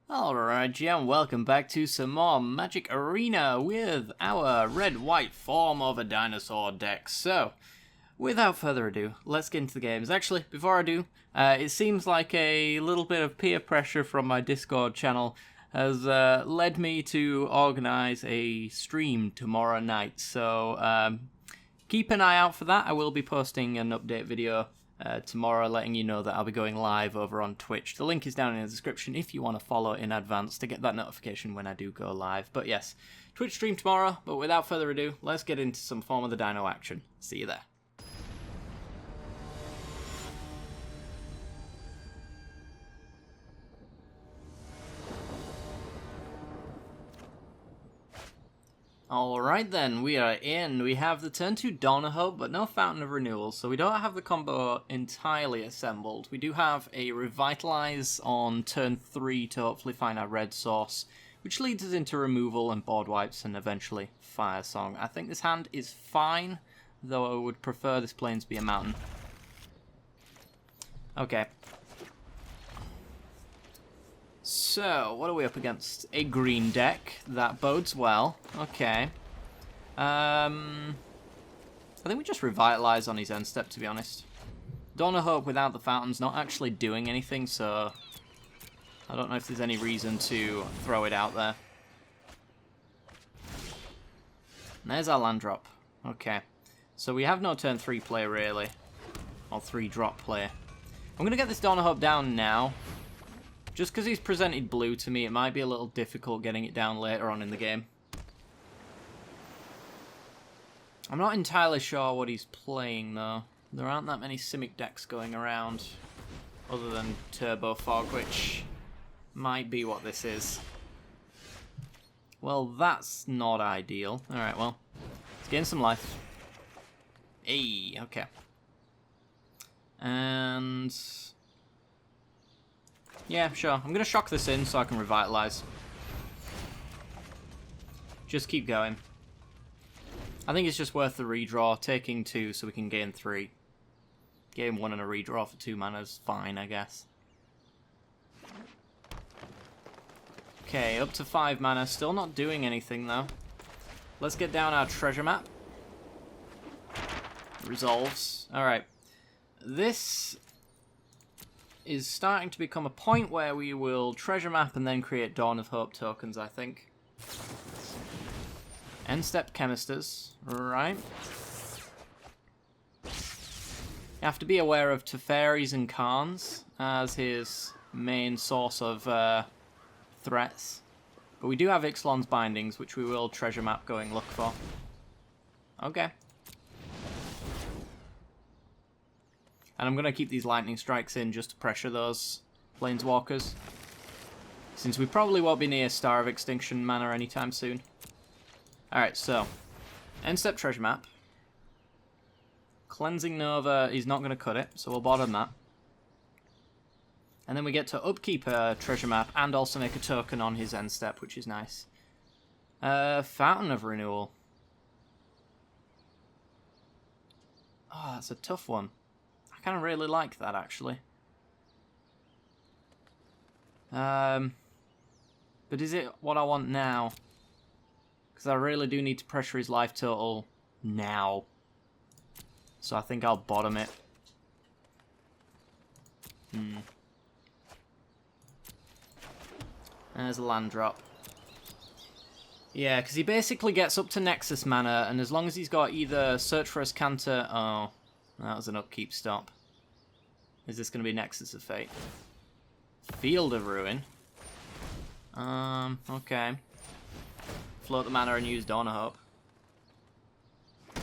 Alright, yeah, and welcome back to some more Magic Arena with our red-white form of a dinosaur deck. So, without further ado, let's get into the games. Actually, before I do, it seems like a little bit of peer pressure from my Discord channel has led me to organise a stream tomorrow night. So, keep an eye out for that. I will be posting an update video tomorrow, letting you know that I'll be going live over on Twitch. The link is down in the description if you want to follow in advance to get that notification when I do go live. But yes, Twitch stream tomorrow, but without further ado, let's get into some Form of the Dino action. See you there. Alright then, we are in. We have the turn 2 Dinosaur, but no Fountain of Renewal, so we don't have the combo entirely assembled. We do have a Revitalize on turn 3 to hopefully find our red source, which leads us into removal and board wipes and eventually Fire Song. I think this hand is fine, though I would prefer this Plains be a mountain. Okay. So, what are we up against? A green deck. That bodes well. Okay. I think we just Revitalize on his end step, to be honest. Dawn of Hope without the fountain's not actually doing anything, so I don't know if there's any reason to throw it out there. And there's our land drop. Okay. So we have no turn 3 play, really. Or 3 drop play. I'm going to get this Dawn of Hope down now. Just because he's presented blue to me, it might be a little difficult getting it down later on in the game. I'm not entirely sure what he's playing, though. There aren't that many Simic decks going around, other than Turbo Fog, which might be what this is. Well, that's not ideal. Alright, well, let's gain some life. Hey, okay. And yeah, sure. I'm going to shock this in so I can Revitalize. Just keep going. I think it's just worth the redraw. Taking 2 so we can gain 3. Gain 1 and a redraw for 2 mana is fine, I guess. Okay, up to 5 mana. Still not doing anything, though. Let's get down our treasure map. Resolves. Alright. This is starting to become a point where we will treasure map and then create Dawn of Hope tokens, I think. End step Chemisters, right. You have to be aware of Teferis and Khans as his main source of threats. But we do have Ixalan's Bindings, which we will treasure map going look for. Okay. And I'm going to keep these lightning strikes in just to pressure those planeswalkers, since we probably won't be near Star of Extinction mana anytime soon. Alright, so end step treasure map. Cleansing Nova is not going to cut it, so we'll bottom that. And then we get to upkeep a treasure map and also make a token on his end step, which is nice. Fountain of Renewal. Oh, that's a tough one. I kind of really like that, actually. But is it what I want now? Because I really do need to pressure his life total now. So I think I'll bottom it. There's a land drop. Yeah, because he basically gets up to Nexus mana, and as long as he's got either Search for Escanter... Oh, that was an upkeep stop. Is this going to be Nexus of Fate? Field of Ruin. Okay. Float the mana and use Dawn of Hope.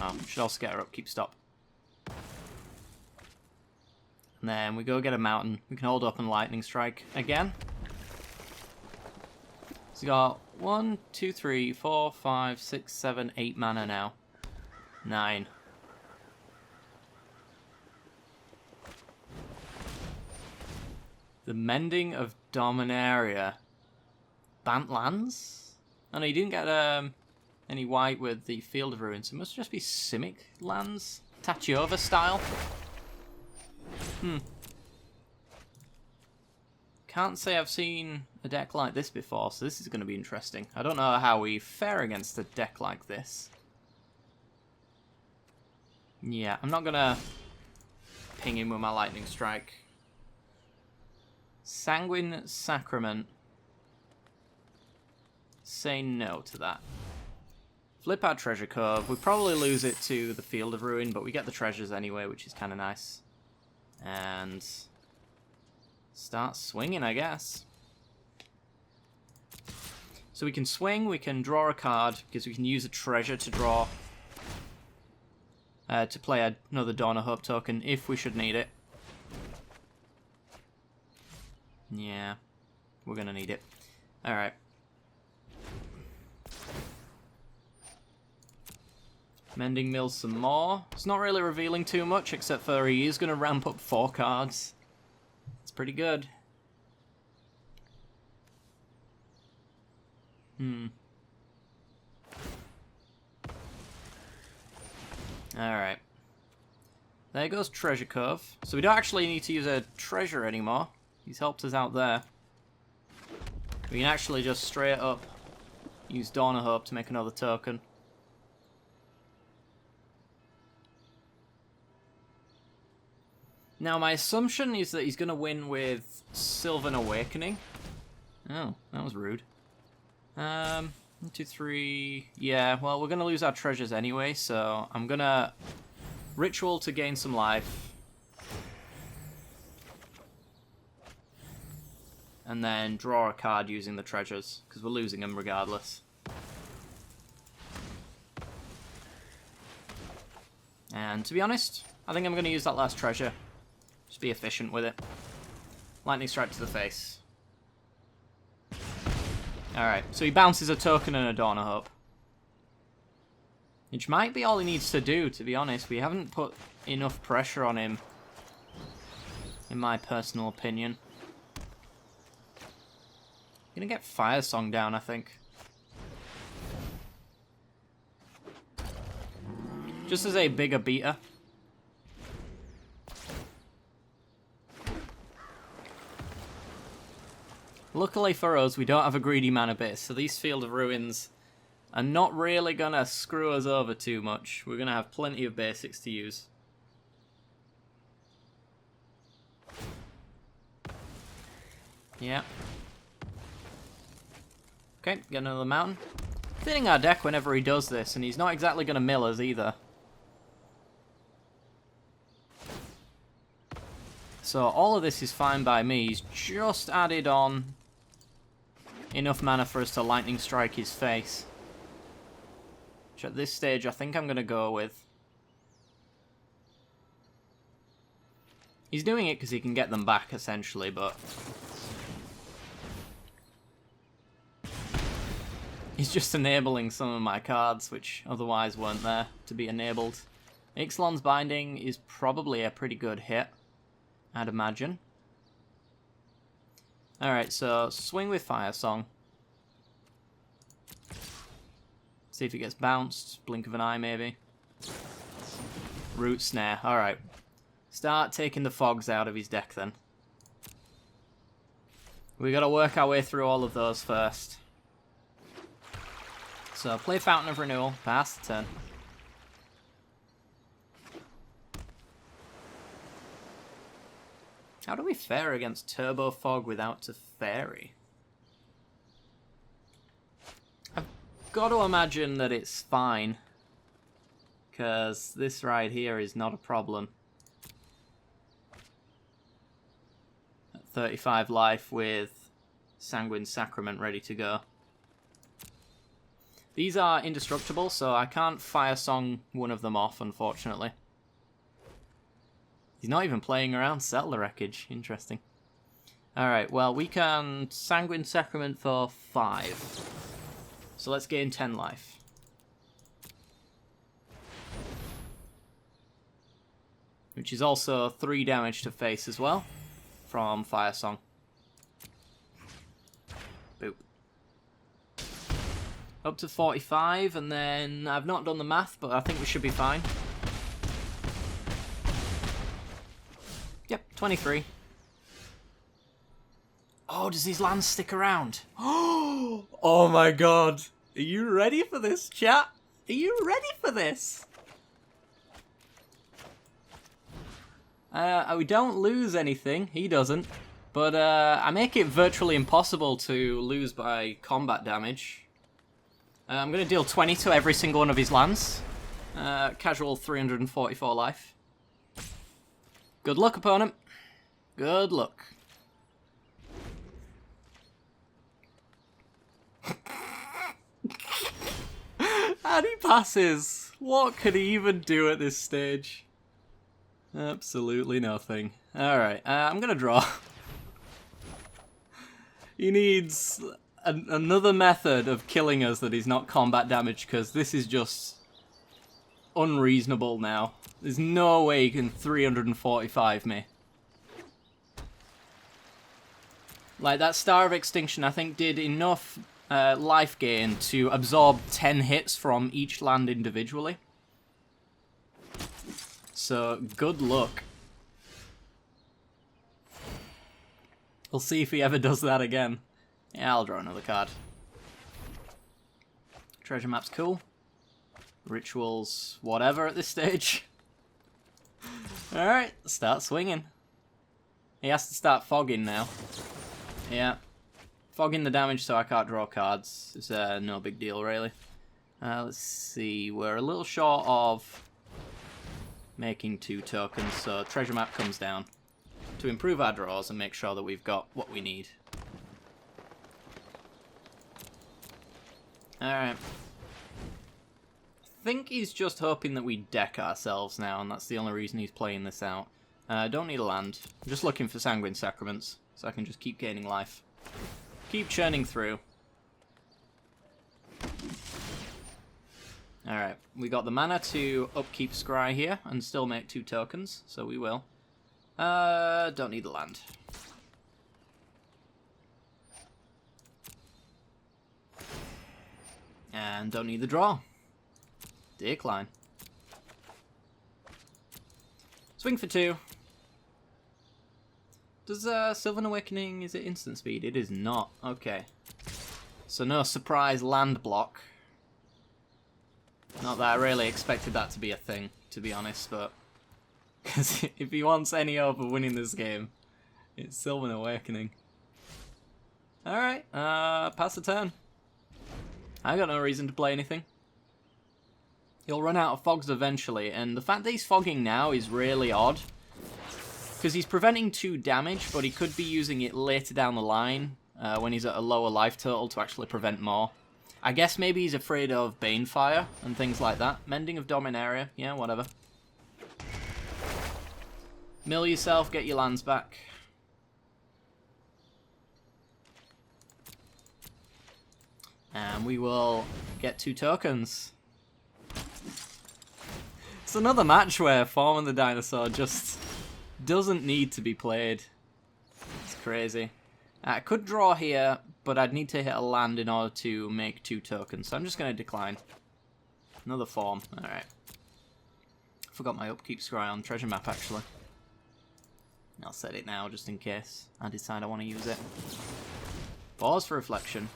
Oh, should also get our upkeep stop. And then we go get a mountain. We can hold up and lightning strike again. So we got 1, 2, 3, 4, 5, 6, 7, 8 mana now. 9. The Mending of Dominaria. Bant lands? Oh no, you didn't get any white with the Field of Ruins. It must just be Simic lands? Tachiova style? Can't say I've seen a deck like this before, so this is going to be interesting. I don't know how we fare against a deck like this. Yeah, I'm not going to ping him with my Lightning Strike. Sanguine Sacrament. Say no to that. Flip our Treasure Cove. We probably lose it to the Field of Ruin, but we get the treasures anyway, which is kind of nice. And start swinging, I guess. So we can swing, we can draw a card, because we can use a treasure to draw, to play another Dawn of Hope token if we should need it. Yeah, we're going to need it. Alright. Mending Mill some more. It's not really revealing too much, except for he is going to ramp up 4 cards. It's pretty good. Alright. There goes Treasure Cove. So we don't actually need to use a treasure anymore. He's helped us out there. We can actually just straight up use Dawn of Hope to make another token. Now, my assumption is that he's going to win with Sylvan Awakening. Oh, that was rude. 1, 2, 3... Yeah, well, we're going to lose our treasures anyway, so I'm going to Ritual to gain some life. And then draw a card using the treasures, because we're losing them regardless. And to be honest, I think I'm going to use that last treasure. Just be efficient with it. Lightning Strike to the face. Alright, so he bounces a token and a Dawn of Hope. Which might be all he needs to do, to be honest. We haven't put enough pressure on him, in my personal opinion. Gonna get Fire Song down, I think. Just as a bigger beater. Luckily for us, we don't have a greedy mana base, so these Field of Ruins are not really gonna screw us over too much. We're gonna have plenty of basics to use. Yeah. Okay, get another mountain. Thinning our deck whenever he does this, and he's not exactly gonna mill us either. So all of this is fine by me. He's just added on enough mana for us to Lightning Strike his face. Which at this stage I think I'm going to go with. He's doing it because he can get them back essentially, but he's just enabling some of my cards which otherwise weren't there to be enabled. Ixalan's Binding is probably a pretty good hit, I'd imagine. Alright, so swing with Fire Song. See if it gets bounced. Blink of an eye, maybe. Root Snare. Alright. Start taking the fogs out of his deck, then. We gotta work our way through all of those first. So, play Fountain of Renewal. Pass the turn. How do we fare against Turbo Fog without Teferi? I've got to imagine that it's fine, because this right here is not a problem. At 35 life with Sanguine Sacrament ready to go. These are indestructible, so I can't Fire Song one of them off, unfortunately. He's not even playing around Settler Wreckage. Interesting. Alright, well, we can Sanguine Sacrament for 5. So let's gain 10 life. Which is also 3 damage to face as well, from Fire Song. Boop. Up to 45, and then I've not done the math, but I think we should be fine. Yep, 23. Oh, Oh, does his land stick around? Oh my god. Are you ready for this, chat? Are you ready for this? We don't lose anything. He doesn't. But I make it virtually impossible to lose by combat damage. I'm going to deal 20 to every single one of his lands. Casual 344 life. Good luck, opponent. Good luck. And he passes. What could he even do at this stage? Absolutely nothing. Alright, I'm gonna draw. He needs another method of killing us that is not combat damage, because this is just unreasonable now. There's no way he can 345 me. Like, that Star of Extinction, I think, did enough life gain to absorb 10 hits from each land individually. So, good luck. We'll see if he ever does that again. Yeah, I'll draw another card. Treasure map's cool. Rituals, whatever at this stage. Alright, start swinging. He has to start fogging now. Yeah. Fogging the damage so I can't draw cards. It's no big deal, really. Let's see. We're a little short of making 2 tokens, so treasure map comes down to improve our draws and make sure that we've got what we need. Alright. I think he's just hoping that we deck ourselves now, and that's the only reason he's playing this out. Don't need a land. I'm just looking for Sanguine Sacraments, so I can just keep gaining life. Keep churning through. Alright, we got the mana to upkeep Scry here and still make 2 tokens, so we will. Don't need the land. And don't need the draw. Decline. Swing for 2. Does Sylvan Awakening, is it instant speed? It is not. Okay. So no surprise land block. Not that I really expected that to be a thing, to be honest, but... Because if he wants any hope of winning this game, it's Sylvan Awakening. Alright, pass the turn. I got no reason to play anything. He'll run out of fogs eventually, and the fact that he's fogging now is really odd. Because he's preventing 2 damage, but he could be using it later down the line, when he's at a lower life total, to actually prevent more. I guess maybe he's afraid of Banefire and things like that. Mending of Dominaria, yeah, whatever. Mill yourself, get your lands back. And we will get 2 tokens. It's another match where Form of the Dinosaur just doesn't need to be played. It's crazy. I could draw here, but I'd need to hit a land in order to make 2 tokens, so I'm just going to decline. Another form, alright. Forgot my upkeep scry on treasure map, actually. I'll set it now, just in case I decide I want to use it. Pause for reflection.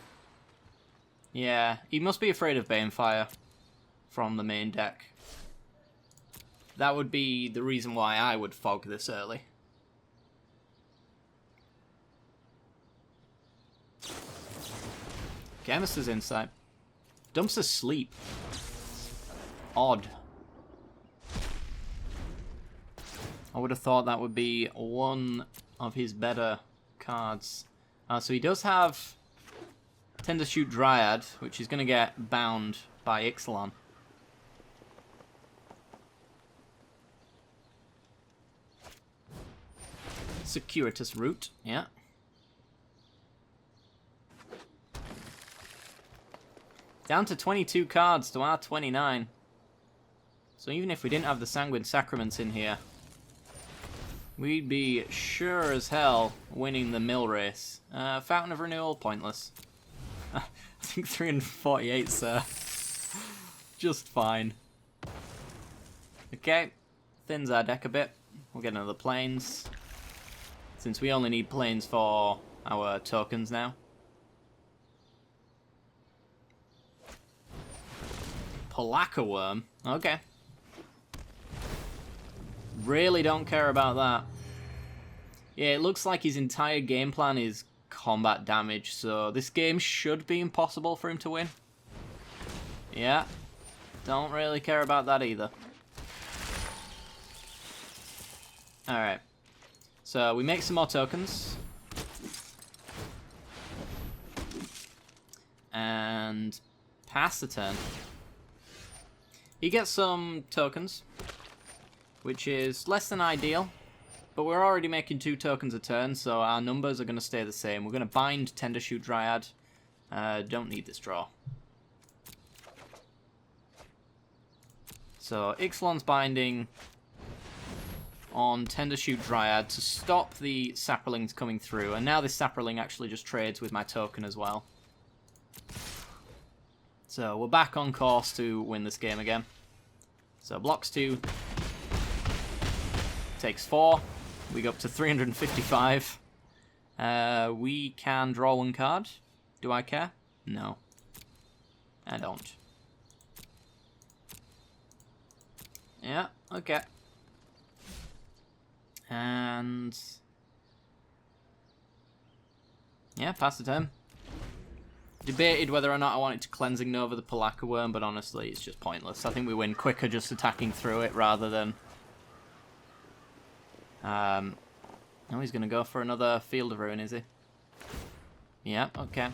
Yeah, he must be afraid of Banefire from the main deck. That would be the reason why I would fog this early. Chemist's Insight. Dumps asleep. Odd. I would have thought that would be one of his better cards. So he does have Tender Shoot Dryad, which is going to get bound by Ixalan. Circuitous Route, yeah. Down to 22 cards to our 29. So even if we didn't have the Sanguine Sacraments in here, we'd be sure as hell winning the mill race. Fountain of Renewal, pointless. I think 348's just fine. Okay, thins our deck a bit. We'll get another Plains. Since we only need Plains for our tokens now. Polaka Worm. Okay. Really don't care about that. Yeah, it looks like his entire game plan is combat damage, so this game should be impossible for him to win. Yeah. Don't really care about that either. Alright. So we make some more tokens. And pass the turn. He gets some tokens, which is less than ideal, but we're already making 2 tokens a turn, so our numbers are going to stay the same. We're going to bind Tendershoot Dryad. Don't need this draw. So Ixalan's binding on Tendershoot Dryad to stop the Saprolings coming through, and now this Saproling actually just trades with my token as well. So we're back on course to win this game again. So blocks 2, takes 4, we go up to 355. We can draw 1 card. Do I care? No. I don't. Yeah, okay. And... yeah, pass the turn. Debated whether or not I wanted to Cleansing Nova the Polaka Worm, but honestly, it's just pointless. I think we win quicker just attacking through it rather than... oh, he's going to go for another Field of Ruin, is he? Yeah, okay.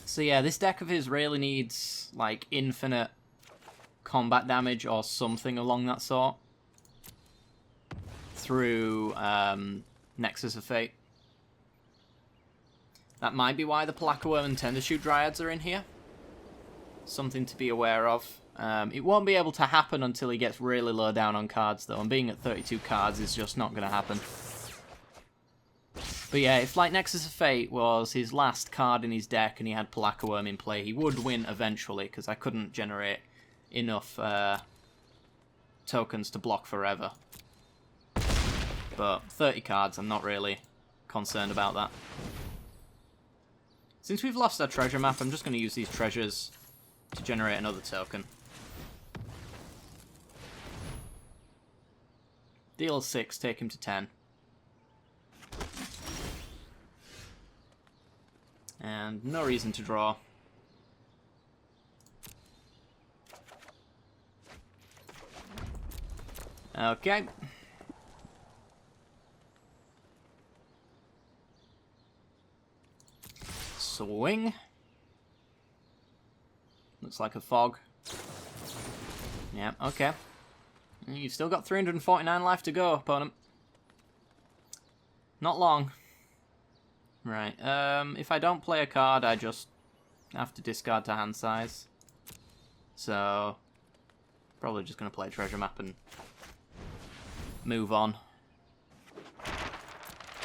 So yeah, this deck of his really needs, like, infinite combat damage or something along that sort. Through, Nexus of Fate. That might be why the Polaka Worm and Tendershoot Dryads are in here. Something to be aware of. It won't be able to happen until he gets really low down on cards, though, and being at 32 cards is just not going to happen. But yeah, if like Nexus of Fate was his last card in his deck and he had Polaka Worm in play, he would win eventually, because I couldn't generate enough tokens to block forever. But 30 cards, I'm not really concerned about that. Since we've lost our treasure map, I'm just going to use these treasures to generate another token. Deal 6, take him to 10. And no reason to draw. Okay. Swing. Looks like a fog. Yeah, okay. You've still got 349 life to go, opponent. Not long. Right, if I don't play a card, I just have to discard to hand size. So, probably just going to play a treasure map and move on.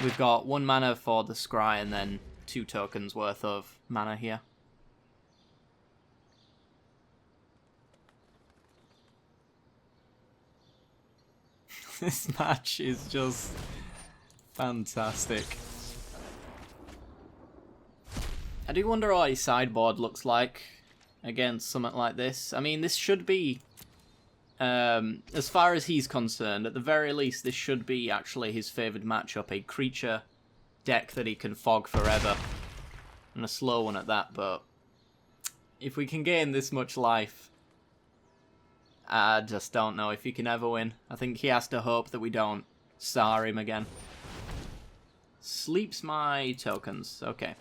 We've got 1 mana for the scry and then 2 tokens worth of mana here. This match is just fantastic. I do wonder what his sideboard looks like against something like this. I mean, this should be, as far as he's concerned, at the very least, this should be actually his favoured matchup. A creature deck that he can fog forever. And a slow one at that, but if we can gain this much life, I just don't know if he can ever win. I think he has to hope that we don't star him again. Sleeps my tokens. Okay.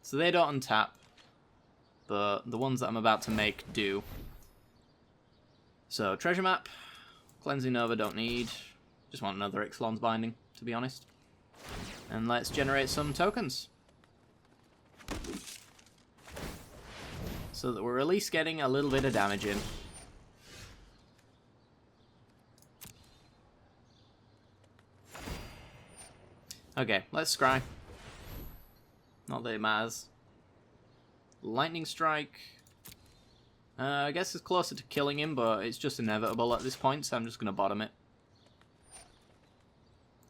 So they don't untap, but the ones that I'm about to make do. So, treasure map. Cleansing Nova don't need. Just want another Ixalan's Binding, to be honest. And let's generate some tokens. So that we're at least getting a little bit of damage in. Okay, let's scry. Not that it matters. Lightning Strike. I guess it's closer to killing him, but it's just inevitable at this point, so I'm just going to bottom it.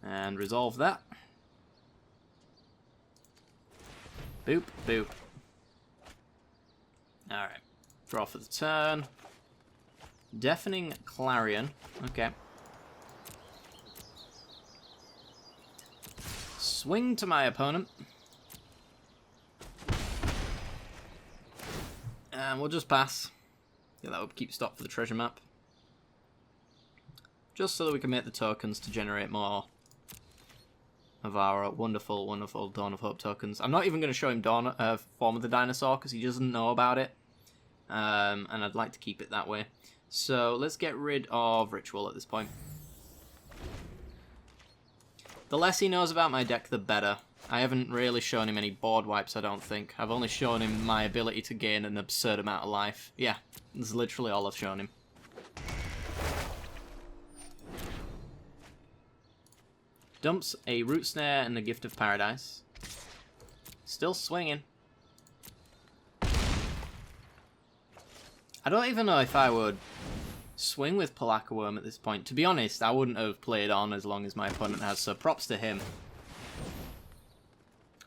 And resolve that. Boop, boop. Alright. Draw for the turn. Deafening Clarion. Okay. Swing to my opponent. And we'll just pass. Yeah, that would keep stop for the treasure map. Just so that we can make the tokens to generate more of our wonderful, wonderful Dawn of Hope tokens. I'm not even going to show him Form of the Dinosaur because he doesn't know about it. And I'd like to keep it that way. So let's get rid of Ritual at this point. The less he knows about my deck, the better. I haven't really shown him any board wipes, I don't think. I've only shown him my ability to gain an absurd amount of life. Yeah, that's literally all I've shown him. Dumps a Root Snare and a Gift of Paradise. Still swinging. I don't even know if I would swing with Palaka Worm at this point. To be honest, I wouldn't have played on as long as my opponent has, so props to him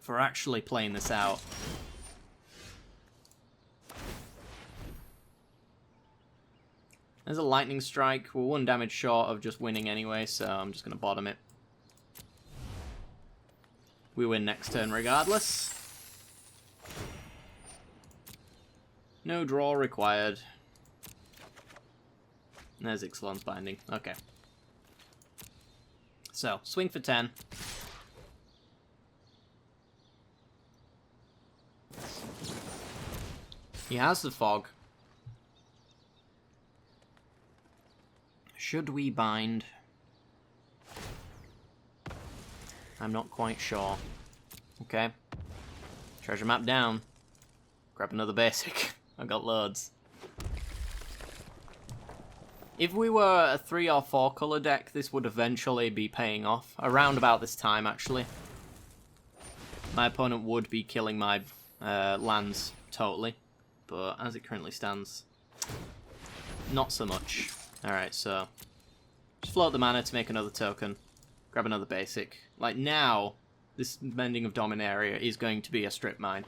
for actually playing this out. There's a Lightning Strike. We're 1 damage short of just winning anyway, so I'm just going to bottom it. We win next turn regardless. No draw required. There's Ixalan's Binding. Okay. So, swing for 10. He has the fog. Should we bind? I'm not quite sure. Okay. Treasure map down. Grab another basic. I've got loads. If we were a 3 or 4 colour deck, this would eventually be paying off. Around about this time, actually. My opponent would be killing my lands totally. But as it currently stands, not so much. Alright, so just float the mana to make another token. Grab another basic. Like now, this Mending of Dominaria is going to be a strip mine.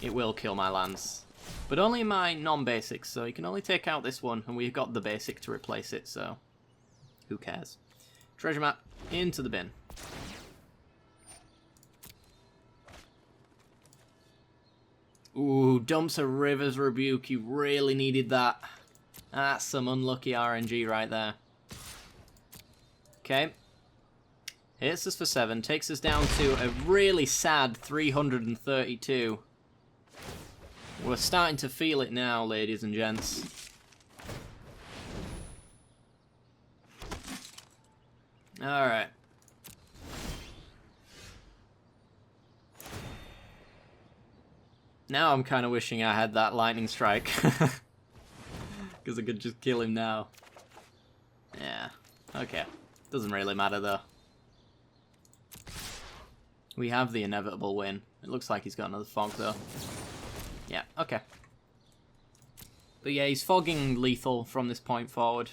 It will kill my lands. But only my non-basics, so you can only take out this one, and we've got the basic to replace it, so who cares? Treasure map into the bin. Ooh, dumps a River's Rebuke. You really needed that. That's some unlucky RNG right there. Okay. Hits us for 7. Takes us down to a really sad 332. We're starting to feel it now, ladies and gents. Alright. Now I'm kind of wishing I had that Lightning Strike. Because I could just kill him now. Yeah. Okay. Doesn't really matter though. We have the inevitable win. It looks like he's got another fog though. Yeah, okay. But yeah, he's fogging lethal from this point forward.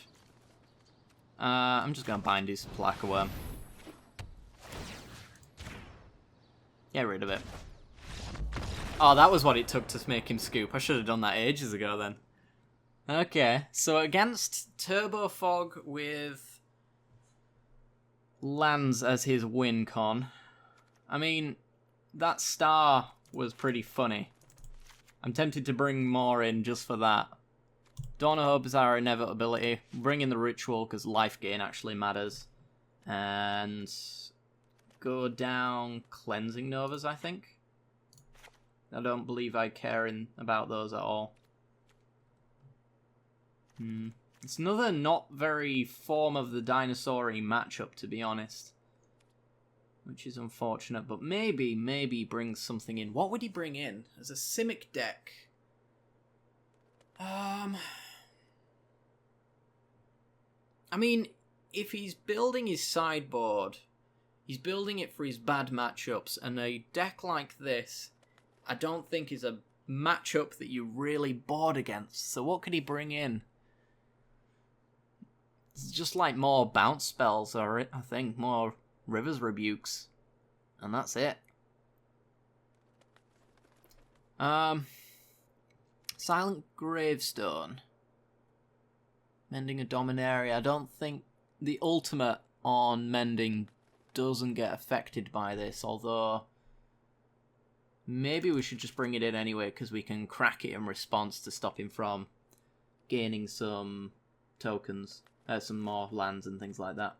I'm just going to bind his Palaka Worm. Get rid of it. Oh, that was what it took to make him scoop. I should have done that ages ago then. Okay, so against Turbo Fog with lands as his win con. I mean, that star was pretty funny. I'm tempted to bring more in just for that. Dawn of Hope is our inevitability. Bring in the Ritual because life gain actually matters. And go down Cleansing Novas, I think. I don't believe I care about those at all. It's another not very Form of the Dinosaur-y matchup, to be honest. Which is unfortunate, but maybe brings something in. What would he bring in as a Simic deck? I mean, if he's building his sideboard, he's building it for his bad matchups, and a deck like this, I don't think is a matchup that you really board against. So what could he bring in? It's just like more bounce spells, or I think more River's Rebukes. And that's it. Silent Gravestone. Mending a Dominaria. I don't think the ultimate on mending doesn't get affected by this, although maybe we should just bring it in anyway because we can crack it in response to stop him from gaining some tokens, some more lands and things like that.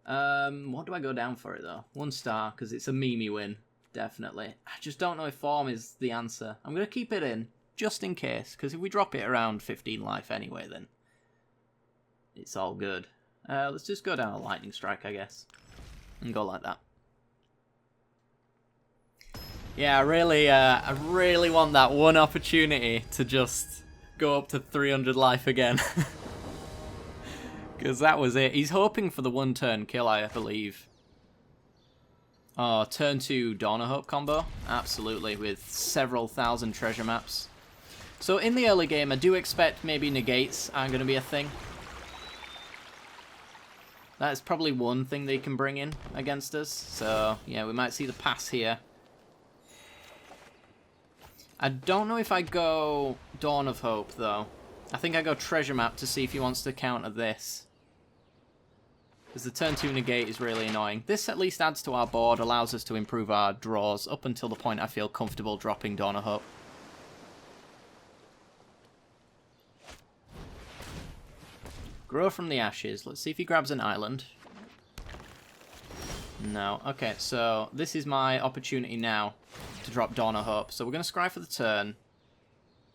What do I go down for it though? 1 star because it's a Mimi win, definitely. I just don't know if form is the answer. I'm going to keep it in just in case, because if we drop it around 15 life anyway, then it's all good. Let's just go down a lightning strike, I guess, and go like that. Yeah, I really want that one opportunity to just go up to 300 life again. Because that was it. He's hoping for the 1-turn kill, I believe. Oh, turn 2 Dawn of Hope combo? Absolutely, with several thousand treasure maps. So in the early game, I do expect maybe negates are going to be a thing. That is probably one thing they can bring in against us. So, yeah, we might see the pass here. I don't know if I go Dawn of Hope, though. I think I go Treasure Map to see if he wants to counter this. Because the turn 2 negate is really annoying. This at least adds to our board, allows us to improve our draws up until the point I feel comfortable dropping Dawn of Hope. Grow from the Ashes. Let's see if he grabs an island. No. Okay, so this is my opportunity now to drop Dawn of Hope. So we're going to scry for the turn.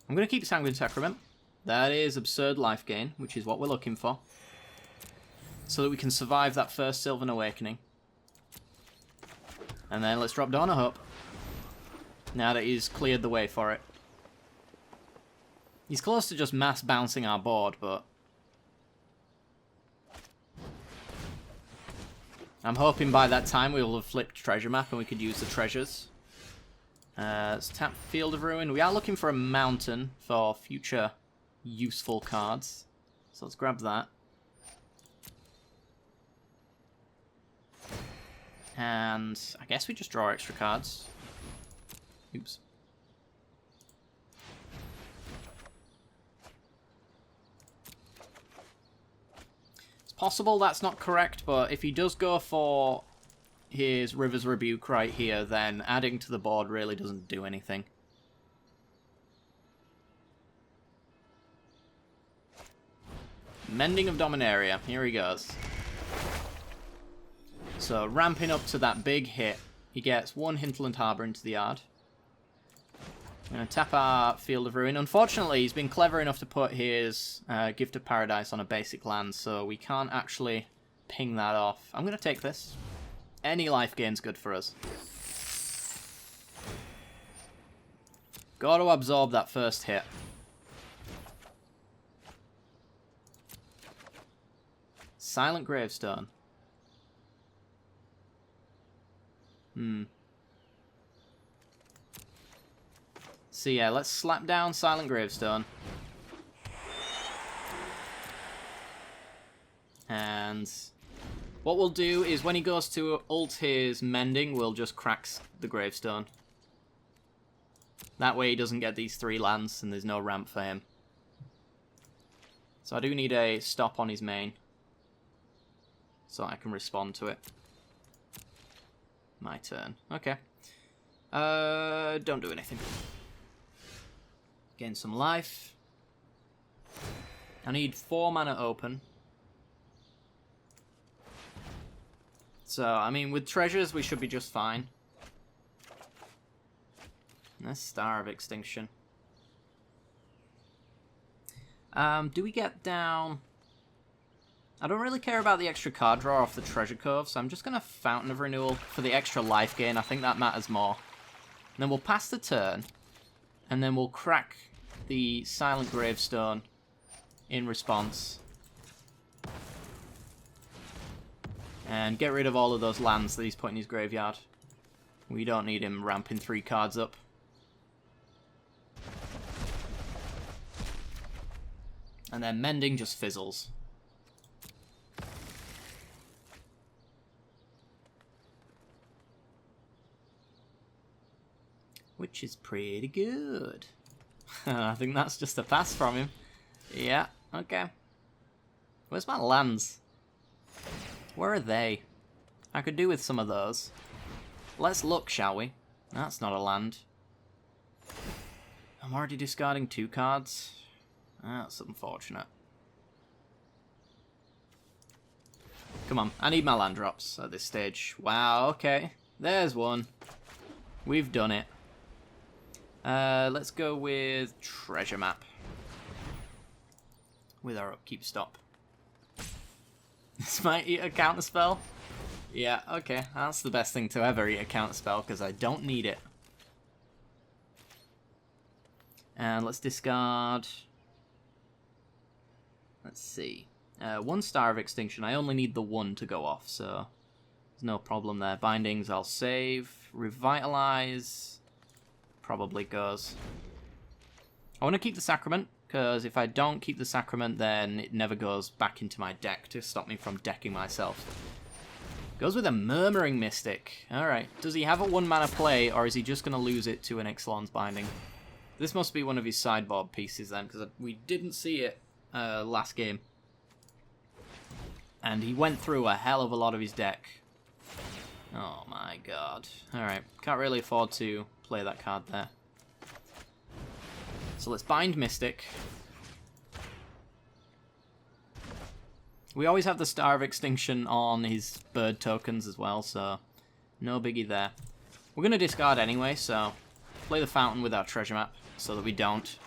I'm going to keep Sanguine Sacrament. That is absurd life gain, which is what we're looking for. So that we can survive that first Sylvan Awakening. And then let's drop Dawn of Hope. Now that he's cleared the way for it. He's close to just mass bouncing our board, but I'm hoping by that time we will have flipped Treasure Map and we could use the treasures. Let's tap Field of Ruin. We are looking for a mountain for future useful cards. So let's grab that. And I guess we just draw extra cards. Oops. It's possible that's not correct, but if he does go for his River's Rebuke right here, then adding to the board really doesn't do anything. Mending of Dominaria. Here he goes. So, ramping up to that big hit, he gets 1 Hinterland Harbour into the yard. I'm going to tap our Field of Ruin. Unfortunately, he's been clever enough to put his Gift of Paradise on a basic land, so we can't actually ping that off. I'm going to take this. Any life gain's good for us. Got to absorb that first hit. Silent Gravestone. So yeah, let's slap down Silent Gravestone. And what we'll do is when he goes to ult his Mending, we'll just crack the Gravestone. That way he doesn't get these 3 lands and there's no ramp for him. So I do need a stop on his main, so I can respond to it. My turn. Okay. Don't do anything. Gain some life. I need 4 mana open. So, I mean, with treasures, we should be just fine. That's Star of Extinction. Do we get down? I don't really care about the extra card draw off the Treasure Cove, so I'm just going to Fountain of Renewal for the extra life gain. I think that matters more. And then we'll pass the turn, and then we'll crack the Silent Gravestone in response. And get rid of all of those lands that he's put in his graveyard. We don't need him ramping 3 cards up. And then Mending just fizzles. which is pretty good. I think that's just a pass from him. Yeah, okay. Where's my lands? Where are they? I could do with some of those. Let's look, shall we? That's not a land. I'm already discarding 2 cards. That's unfortunate. Come on, I need my land drops at this stage. Wow, okay. There's one. We've done it. Let's go with Treasure Map. With our upkeep stop. This might eat a counterspell. Yeah, okay. That's the best thing to ever eat a counterspell, because I don't need it. And let's discard... Let's see. 1 Star of Extinction. I only need the 1 to go off, so... There's no problem there. Bindings, I'll save. Revitalize. Probably goes. I want to keep the Sacrament, because if I don't keep the Sacrament, then it never goes back into my deck to stop me from decking myself. Goes with a Murmuring Mystic. Alright. Does he have a 1-mana play, or is he just going to lose it to an Ixalan's Binding? This must be one of his sideboard pieces then, because we didn't see it last game. And he went through a hell of a lot of his deck. Oh my god. Alright, can't really afford to play that card there. So let's bind Mystic. We always have the Star of Extinction on his bird tokens as well, so no biggie there. We're going to discard anyway, so play the Fountain with our Treasure Map so that we don't.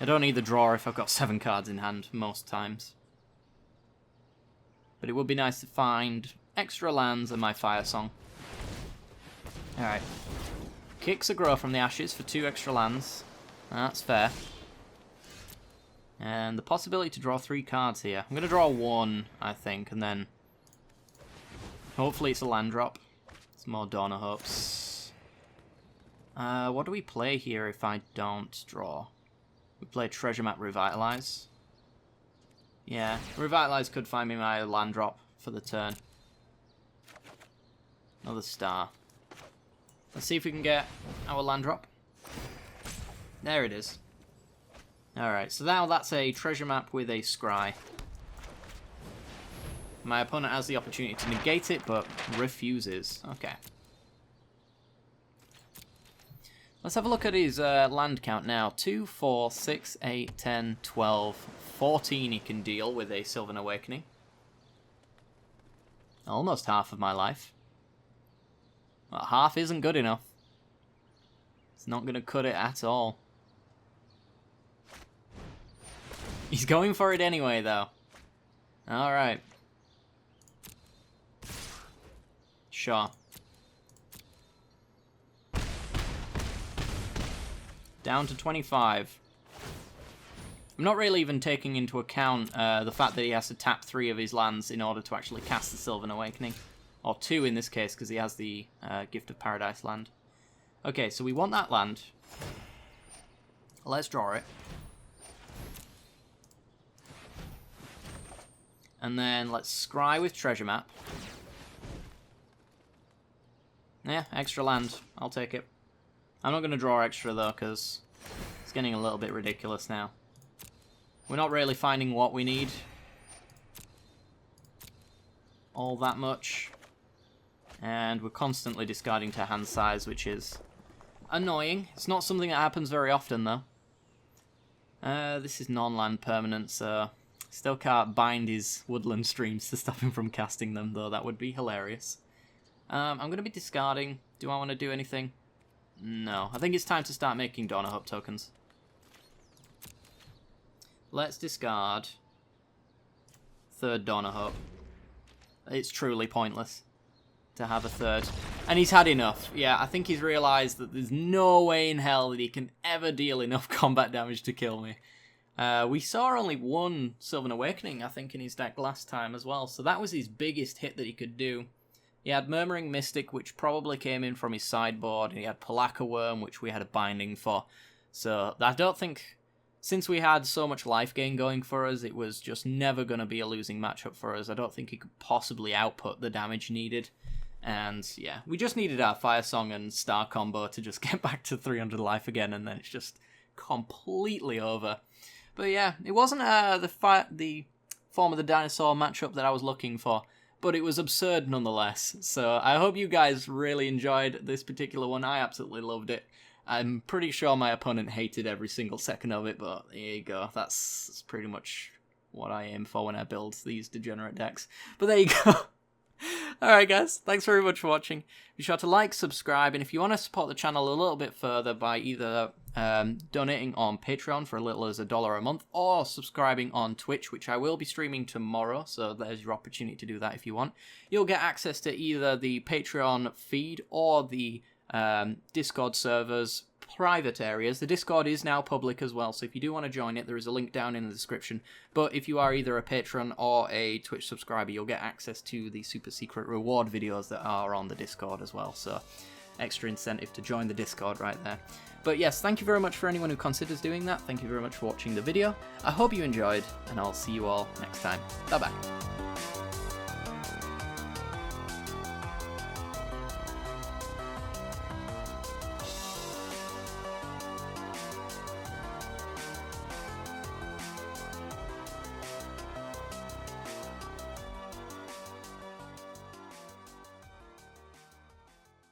I don't need the draw if I've got 7 cards in hand most times. But it would be nice to find extra lands and my Fire Song. Alright. Kicks a Grow from the Ashes for 2 extra lands. That's fair. And the possibility to draw 3 cards here. I'm going to draw 1, I think, and then hopefully it's a land drop. It's more Dawn of Hopes. What do we play here if I don't draw? We play Treasure Map Revitalize. Yeah, Revitalize could find me my land drop for the turn. Another star. Let's see if we can get our land drop. There it is. Alright, so now that's a Treasure Map with a Scry. My opponent has the opportunity to negate it, but refuses. Okay. Let's have a look at his land count now. 2, 4, 6, 8, 10, 12, 14 he can deal with a Sylvan Awakening. Almost half of my life. Well, half isn't good enough. It's not going to cut it at all. He's going for it anyway, though. Alright. Sure. Down to 25. I'm not really even taking into account the fact that he has to tap 3 of his lands in order to actually cast the Sylvan Awakening. Or 2 in this case, because he has the Gift of Paradise land. Okay, so we want that land. Let's draw it. And then let's scry with Treasure Map. Yeah, extra land. I'll take it. I'm not going to draw extra, though, because it's getting a little bit ridiculous now. We're not really finding what we need all that much. And we're constantly discarding to hand size, which is annoying. It's not something that happens very often, though. This is non-land permanent, so still can't bind his woodland streams to stop him from casting them, though. That would be hilarious. I'm going to be discarding. Do I want to do anything? No. I think it's time to start making Dawn of Hope tokens. Let's discard 3rd Dawn of Hope. It's truly pointless to have a 3rd. And he's had enough. Yeah, I think he's realised that there's no way in hell that he can ever deal enough combat damage to kill me. We saw only 1 Sylvan Awakening, I think, in his deck last time as well. So that was his biggest hit that he could do. He had Murmuring Mystic, which probably came in from his sideboard. And he had Palaka Worm, which we had a binding for. So I don't think, since we had so much life gain going for us, it was just never going to be a losing matchup for us. I don't think he could possibly output the damage needed. And yeah, we just needed our Fire Song and Star combo to just get back to 300 life again, and then it's just completely over. But yeah, it wasn't the Form of the Dinosaur matchup that I was looking for, but it was absurd nonetheless. So I hope you guys really enjoyed this particular one. I absolutely loved it. I'm pretty sure my opponent hated every single second of it, but there you go. That's pretty much what I aim for when I build these degenerate decks. But there you go. Alright guys, thanks very much for watching. Be sure to like, subscribe, and if you want to support the channel a little bit further by either donating on Patreon for as little as $1 a month, or subscribing on Twitch, which I will be streaming tomorrow, so there's your opportunity to do that if you want. You'll get access to either the Patreon feed or the Discord server's private areas. The Discord is now public as well, so if you do want to join it, there is a link down in the description. But if you are either a patron or a Twitch subscriber, you'll get access to the super secret reward videos that are on the Discord as well, so extra incentive to join the Discord right there. But yes, thank you very much for anyone who considers doing that. Thank you very much for watching the video. I hope you enjoyed, and I'll see you all next time. Bye bye.